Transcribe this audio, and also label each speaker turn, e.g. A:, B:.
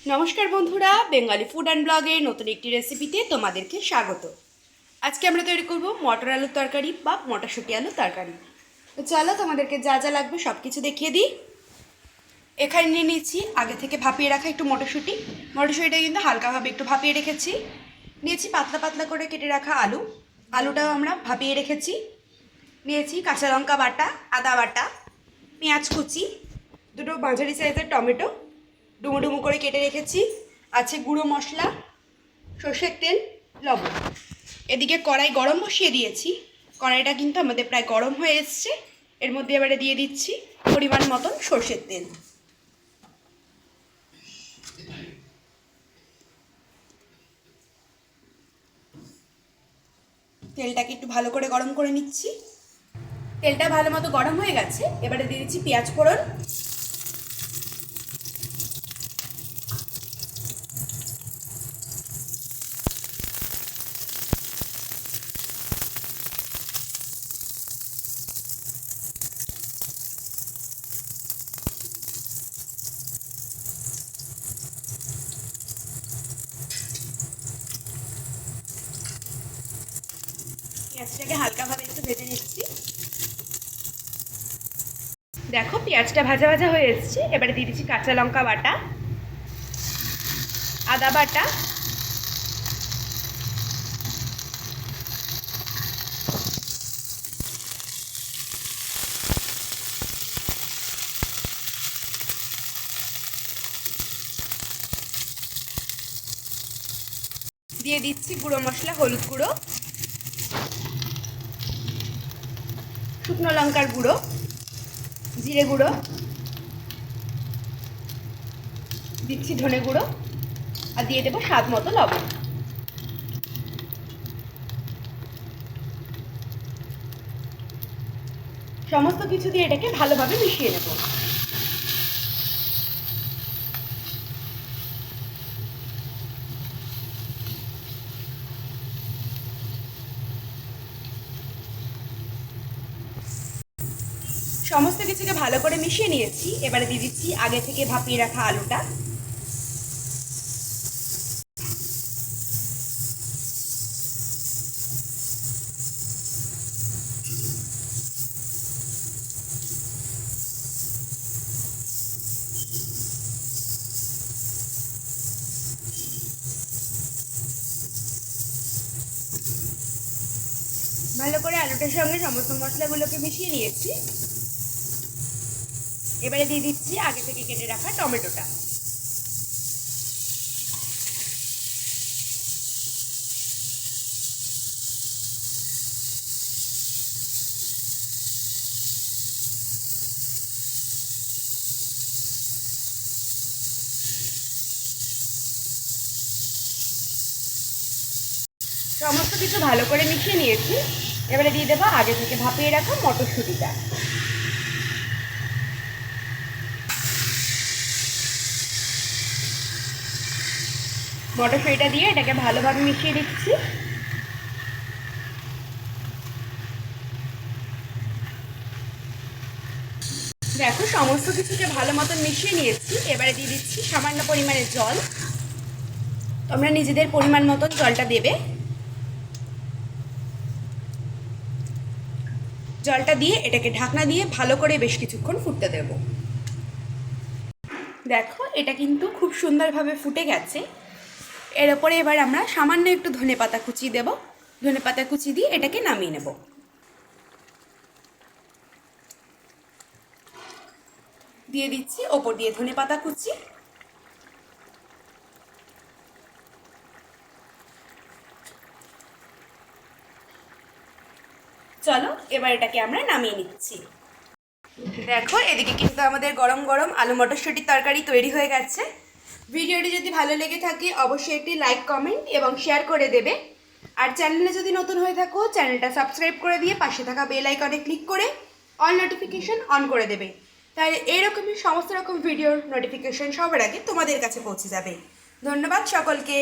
A: নমস্কার বন্ধুরা, Bengali food and ব্লগের নতুন একটি রেসিপিতে তোমাদেরকে স্বাগত। আজকে আমরা তৈরি করব মটর আলুর তরকারি বা মটরশুঁটি আলুর তরকারি। তো চলো তোমাদেরকে যা যা লাগবে সব কিছু দেখিয়ে দিই। এখানে নিয়ে নিয়েছি আগে থেকে ভাপিয়ে রাখা একটু মটরশুঁটিটা কিন্তু হালকাভাবে একটু ভাপিয়ে রেখেছি। নিয়েছি পাতলা পাতলা করে কেটে রাখা আলুটাও আমরা ভাপিয়ে রেখেছি। নিয়েছি কাঁচা লঙ্কা বাটা, আদা বাটা, পেঁয়াজ কুচি, দুটো মাঝারি সাইজের টমেটো ডুমো ডুমো করে কেটে রেখেছি। আছে গুঁড়ো মশলা, সর্ষের তেল, লবণ। এদিকে কড়াই গরম বসিয়ে দিয়েছি। কড়াইটা কিন্তু আমাদের প্রায় গরম হয়ে এসছে। এর মধ্যে এবারে দিয়ে দিচ্ছি পরিমাণ মতন সর্ষের তেল। তেলটাকে একটু ভালো করে গরম করে নিচ্ছি। তেলটা ভালো মতো গরম হয়ে গেছে। এবারে দিয়ে দিচ্ছি পেঁয়াজ ফোড়ন, পেঁয়াজটাকে হালকাভাবে একটু ভেজে নিচ্ছি। দেখো পেঁয়াজটা ভাজা ভাজা হয়ে এসছে। এবারে দিয়ে দিচ্ছি কাঁচা লঙ্কা বাটা, আদা বাটা, দিয়ে দিচ্ছি গুঁড়ো মশলা, হলুদ গুঁড়ো, শুকনো লঙ্কার গুঁড়ো, জিরে গুঁড়ো, দিচ্ছি ধনে গুঁড়ো আর দিয়ে দেবো স্বাদ মতো লবণ। সমস্ত কিছু দিয়ে এটাকে ভালোভাবে মিশিয়ে নেব। সমস্ত কিছুকে ভালো করে মিশিয়ে নিয়েছি। এবারে দিয়ে দিচ্ছি আগে থেকে ভাপিয়ে রাখা আলুটা। ভালো করে আলুটার সঙ্গে সমস্ত মশলাগুলোকে মিশিয়ে নিয়েছি। এবারে দিয়ে দিচ্ছি আগে থেকে কেটে রাখা টমেটোটা। সমস্ত কিছু ভালো করে মিশিয়ে নিয়েছি। এবারে দিয়ে দেবো আগে থেকে ভাপিয়ে রাখা মটরশুঁটিটা। মটরশুঁটিটা দিয়ে এটাকে ভালোভাবে মিশিয়ে দিচ্ছি। দেখো সমস্ত কিছুকে ভালো মতো মিশিয়ে নিয়েছি। এবারে দিয়ে দিচ্ছি সামান্য পরিমাণে জল। তোমরা নিজেদের পরিমাণ মতন জলটা দেবে। জলটা দিয়ে এটাকে ঢাকনা দিয়ে ভালো করে বেশ কিছুক্ষণ ফুটতে দেব। দেখো এটা কিন্তু খুব সুন্দরভাবে ফুটে গেছে। এর ওপরে এবার আমরা সামান্য একটু ধনেপাতা কুচি দেব। ধনেপাতা কুচি দিয়ে এটাকে নামিয়ে নেব। দিয়ে দিচ্ছি ওপর দিয়ে ধনেপাতা কুচি। চলো এবার এটাকে আমরা নামিয়ে নিচ্ছি। দেখো এদিকে কিন্তু আমাদের গরম গরম আলু মটরশুঁটির তরকারি তৈরি হয়ে গেছে। ভিডিওটি যদি ভালো লেগে থাকে অবশ্যই একটি লাইক, কমেন্ট এবং শেয়ার করে দেবে। আর চ্যানেলে যদি নতুন হয়ে থাকো চ্যানেলটা সাবস্ক্রাইব করে দিয়ে পাশে থাকা বেল আইকনে ক্লিক করে অল নোটিফিকেশন অন করে দেবে। তাহলে এরকমই সমস্ত রকম ভিডিওর নোটিফিকেশন সবার আগে তোমাদের কাছে পৌঁছে যাবে। ধন্যবাদ সকলকে।